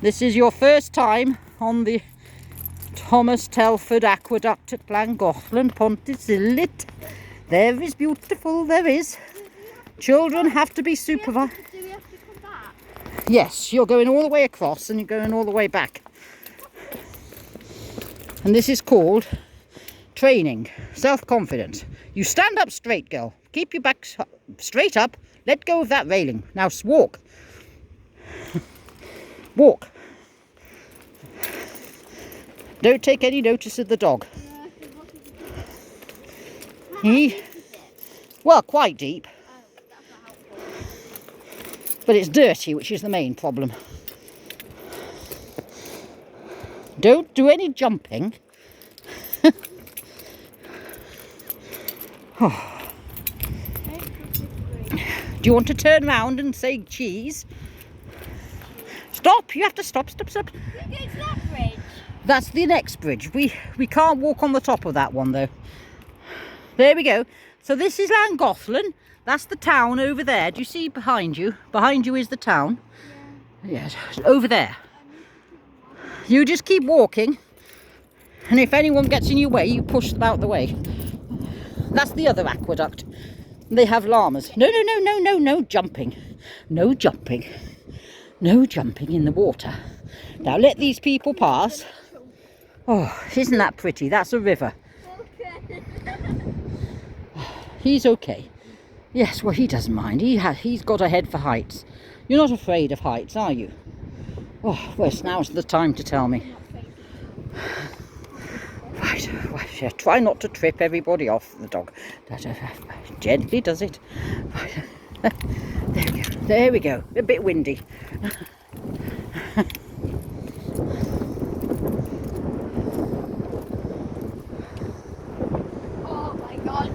This is your first time on the Telford Aqueduct at Llangollen, Pontcysyllte. There is beautiful, there is. Children have to be supervised. Do we have to come back? Yes, you're going all the way across and you're going all the way back. And this is called training, self-confidence. You stand up straight, girl. Keep your back straight up. Let go of that railing. Now walk. Walk. Don't take any notice of the dog. Well, quite deep. But it's dirty, which is the main problem. Don't do any jumping. Oh. Do you want to turn round and say cheese? Stop! You have to stop, stop, stop. It's that bridge. That's the next bridge. We can't walk on the top of that one though. There we go. So this is Llangollen. That's the town over there. Do you see behind you? Behind you is the town. Yeah. Yes, over there. You just keep walking. And if anyone gets in your way, you push them out the way. That's the other aqueduct. They have llamas. No, no, no, no, no, no jumping. No jumping. No jumping in the water. Now let these people pass. Oh, isn't that pretty? That's a river. Okay. He's okay. Yes, well, he doesn't mind. He's got a head for heights. You're not afraid of heights, are you? Oh, well, now's the time to tell me. Right, well, yeah, try not to trip everybody off, the dog. Gently does it. There we go. There we go. A bit windy. Oh my God.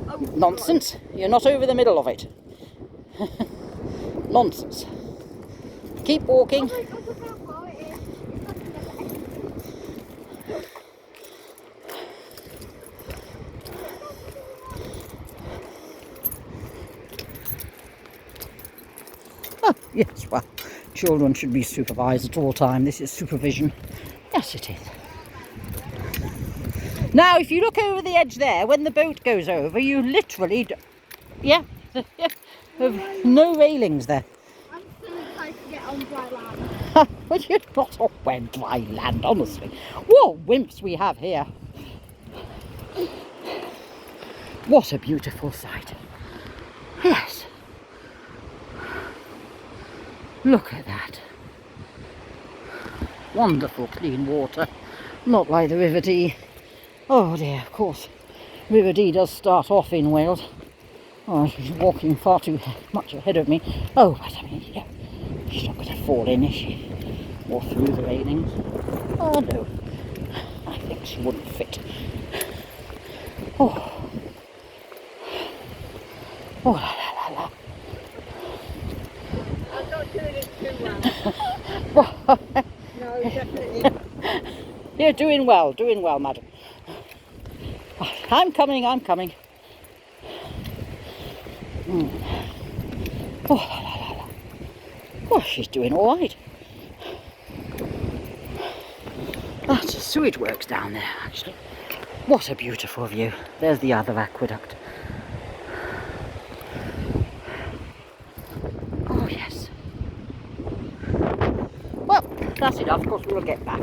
Oh, Nonsense. You're not over the middle of it. Nonsense. Keep walking. Oh my God, look how far it is. Oh, yes, well, children should be supervised at all time. This is supervision. Yes, it is. Now, if you look over the edge there, when the boat goes over, you literally... Yeah, no railings there. I'm so excited to get on dry land. Well, you're not on wet dry land, honestly. What wimps we have here. What a beautiful sight. Yes. Look at that. Wonderful clean water. Not like the River Dee. Oh dear, of course. River Dee does start off in Wales. Oh, she's walking far too much ahead of me. Oh, but I mean, yeah. She's not going to fall in, is she? Or through the railings. Oh no. I think she wouldn't fit. Oh. Oh la la la la. I'm not doing it too well. No, definitely. You're doing well, madam. I'm coming. Mm. Oh, la, la, la, la. Oh, she's doing all right. That's a sewage works down there, actually. What a beautiful view. There's the other aqueduct. Oh, yes. Well, that's enough. Of course, we'll get back.